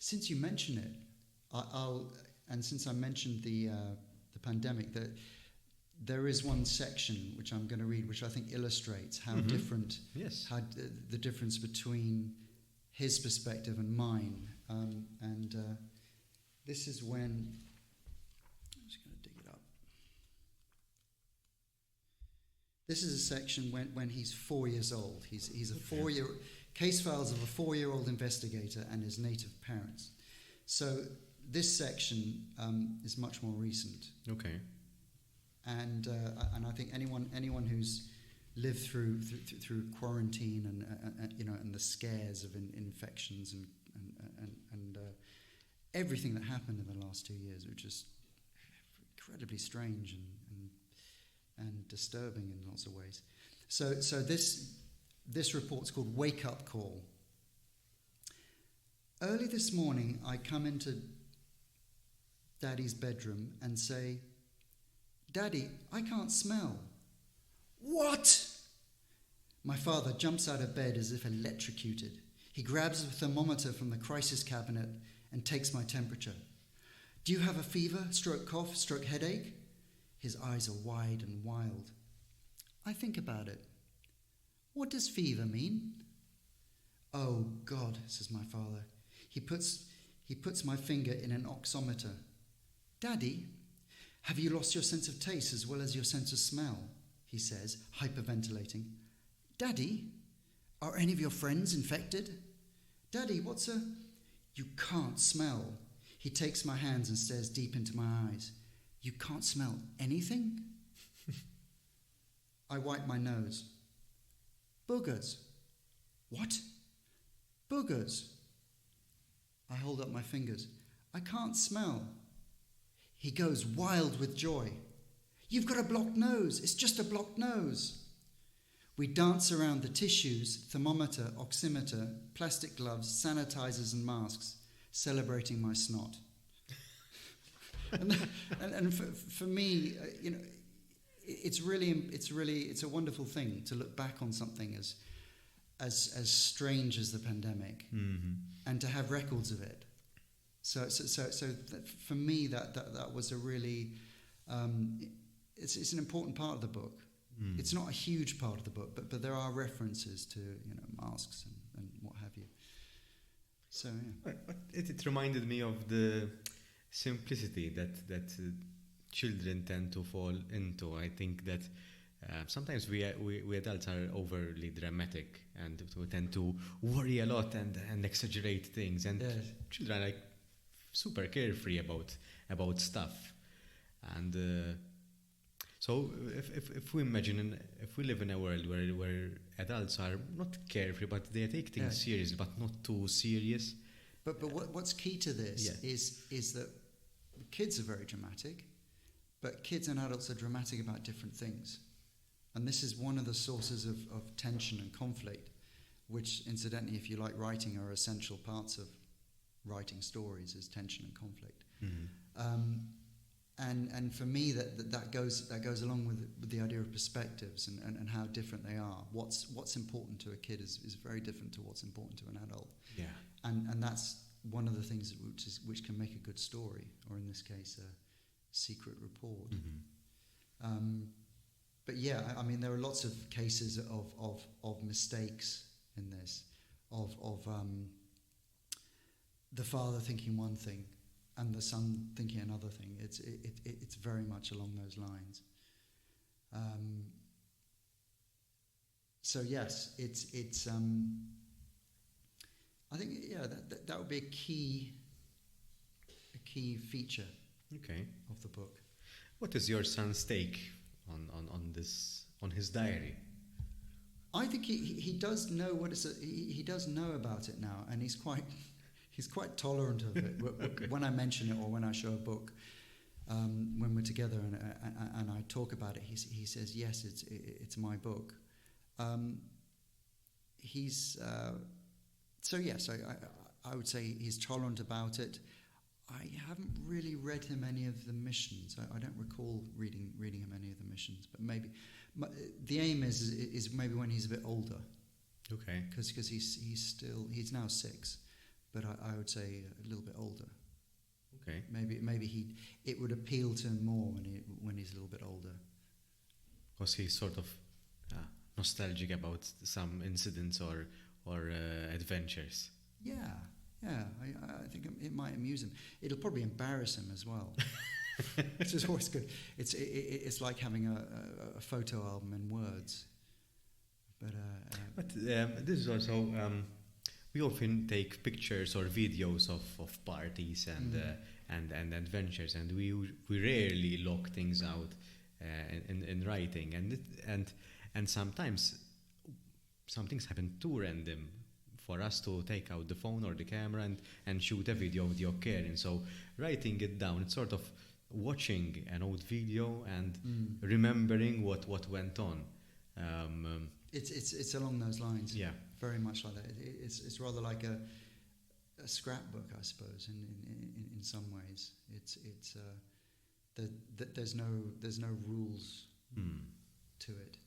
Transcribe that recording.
since you mention it, and since I mentioned the pandemic, that there is one section which I'm going to read, which I think illustrates how different, how the difference between his perspective and mine. This is when, I'm just going to dig it up. This is a section when he's 4 years old. He's a 4-year case files of a 4-year-old investigator and his native parents. So this section is much more recent. Okay. And I think anyone who's lived through quarantine and the scares of infections and everything that happened in the last 2 years, which is incredibly strange and disturbing in lots of ways. So this report's called Wake Up Call. Early this morning, I come into Daddy's bedroom and say, "Daddy, I can't smell." "What?" My father jumps out of bed as if electrocuted. He grabs the thermometer from the crisis cabinet and takes my temperature. "Do you have a fever, stroke cough, stroke headache?" His eyes are wide and wild. I think about it. "What does fever mean?" "Oh, God," says my father. He puts my finger in an oximeter. "Daddy, have you lost your sense of taste as well as your sense of smell?" he says, hyperventilating. "Daddy, are any of your friends infected?" "Daddy, what's a..." "You can't smell." He takes my hands and stares deep into my eyes. "You can't smell anything?" I wipe my nose. "Boogers." "What?" "Boogers." I hold up my fingers. "I can't smell." He goes wild with joy. "You've got a blocked nose. It's just a blocked nose." We dance around the tissues, thermometer, oximeter, plastic gloves, sanitizers and masks, celebrating my snot. and for me, it's a wonderful thing to look back on something as strange as the pandemic, and to have records of it. So for me, that was a really, it's an important part of the book. It's not a huge part of the book, but there are references to masks and what have you. So yeah. It reminded me of the simplicity that children tend to fall into. I think that sometimes we adults are overly dramatic and we tend to worry a lot and exaggerate things, and children are like super carefree about stuff. And so if we imagine, if we live in a world where adults are not carefree, but they take things serious, but not too serious. But what's key to this is that kids are very dramatic, but kids and adults are dramatic about different things. And this is one of the sources of tension and conflict, which incidentally, if you like writing, are essential parts of writing stories, is tension and conflict. And for me, that goes along with the idea of perspectives and how different they are. What's important to a kid is very different to what's important to an adult. Yeah. And that's one of the things which can make a good story, or in this case, a secret report. But yeah, I mean, there are lots of cases of mistakes in this, of the father thinking one thing and the son thinking another thing. It's very much along those lines. So yes, it's I think that would be a key feature of the book. What is your son's take on this, on his diary? I think he does know what he does know about it now, and he's quite tolerant of it. When I mention it or when I show a book, when we're together and I talk about it, he says, yes, it's my book. So yes, I would say he's tolerant about it. I haven't really read him any of the missions. I don't recall reading him any of the missions, but maybe the aim is maybe when he's a bit older. Okay. Because he's now 6, but I would say a little bit older. Okay. Maybe it would appeal to him more when he's a little bit older. Because he's sort of nostalgic about some incidents or adventures. Yeah. I think it might amuse him. It'll probably embarrass him as well. Which is always good. It's like having a photo album in words. But this is also we often take pictures or videos of parties and adventures, and we rarely log things out in writing, and sometimes some things happen too random for us to take out the phone or the camera and shoot a video of the occurring. So writing it down, it's sort of watching an old video and remembering what went on. It's along those lines. Yeah, very much like that. It's rather like a scrapbook, I suppose. In some ways, there's no rules to it.